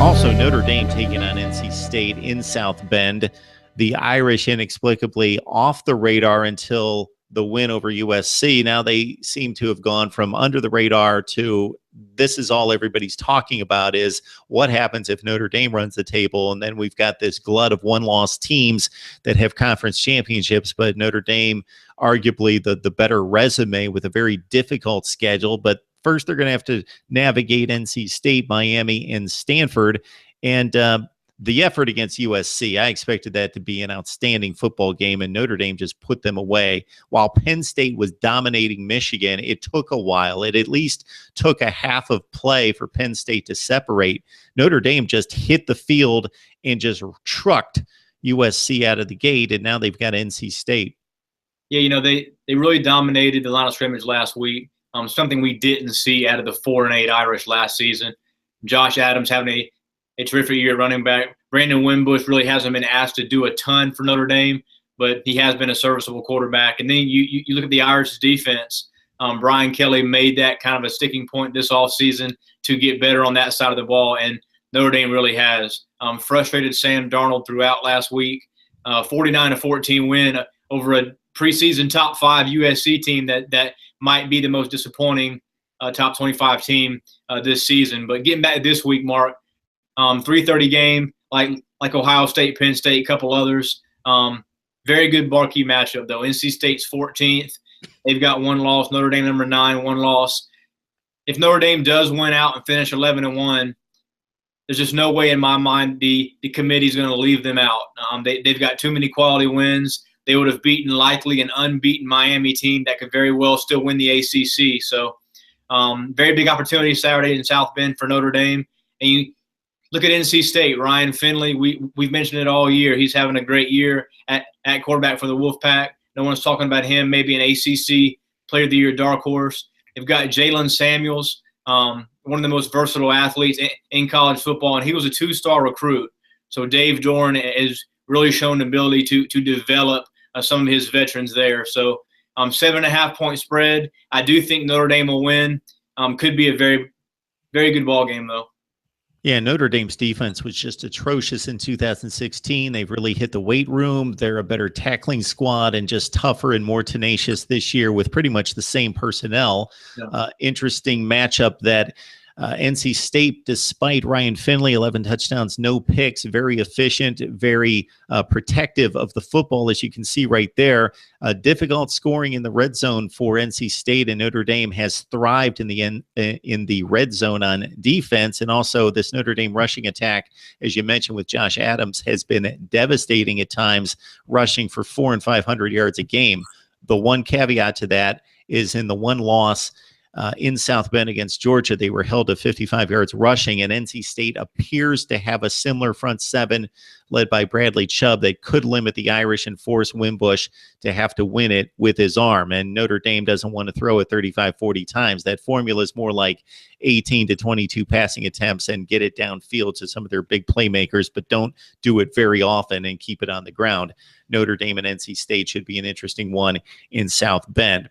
Also, Notre Dame taking on NC State in South Bend. The Irish inexplicably off the radar until the win over USC. Now they seem to have gone from under the radar to this is all everybody's talking about is what happens if Notre Dame runs the table. And then we've got this glut of one-loss teams that have conference championships, but Notre Dame arguably the better resume with a very difficult schedule. But first, they're going to have to navigate NC State, Miami, and Stanford. And the effort against USC, I expected that to be an outstanding football game, and Notre Dame just put them away. While Penn State was dominating Michigan, it took a while. It at least took a half of play for Penn State to separate. Notre Dame just hit the field and just trucked USC out of the gate, and now they've got NC State. Yeah, they really dominated the line of scrimmage last week. Something we didn't see out of the 4-8 Irish last season. Josh Adams having a terrific year running back. Brandon Wimbush really hasn't been asked to do a ton for Notre Dame, but he has been a serviceable quarterback. And then you look at the Irish defense. Brian Kelly made that kind of a sticking point this offseason to get better on that side of the ball, and Notre Dame really has. Frustrated Sam Darnold throughout last week. 49-14 win over a preseason top 5 USC team that might be the most disappointing top 25 team this season. But getting back to this week, Mark, 3:30 game like Ohio State, Penn State, a couple others. Very good marquee matchup though. NC State's 14th. They've got one loss. Notre Dame number 9, one loss. If Notre Dame does win out and finish 11-1, there's just no way in my mind the committee's going to leave them out. They've got too many quality wins. They would have beaten likely an unbeaten Miami team that could very well still win the ACC. So very big opportunity Saturday in South Bend for Notre Dame. And you look at NC State, Ryan Finley. We've mentioned it all year. He's having a great year at quarterback for the Wolfpack. No one's talking about him, maybe an ACC Player of the Year dark horse. They've got Jalen Samuels, one of the most versatile athletes in college football, and he was a 2-star recruit. So Dave Dorn has really shown the ability to develop some of his veterans there. So 7.5-point spread. I do think Notre Dame will win. Could be a very, very good ball game, though. Yeah, Notre Dame's defense was just atrocious in 2016. They've really hit the weight room. They're a better tackling squad and just tougher and more tenacious this year with pretty much the same personnel. Yeah. Interesting matchup that NC State, despite Ryan Finley, 11 touchdowns, no picks, very efficient, very protective of the football, as you can see right there. Difficult scoring in the red zone for NC State, and Notre Dame has thrived in the red zone on defense. And also this Notre Dame rushing attack, as you mentioned with Josh Adams, has been devastating at times, rushing for 400 and 500 yards a game. The one caveat to that is in the one loss in South Bend against Georgia, they were held to 55 yards rushing, and NC State appears to have a similar front seven led by Bradley Chubb that could limit the Irish and force Wimbush to have to win it with his arm. And Notre Dame doesn't want to throw it 35, 40 times. That formula is more like 18 to 22 passing attempts and get it downfield to some of their big playmakers, but don't do it very often and keep it on the ground. Notre Dame and NC State should be an interesting one in South Bend.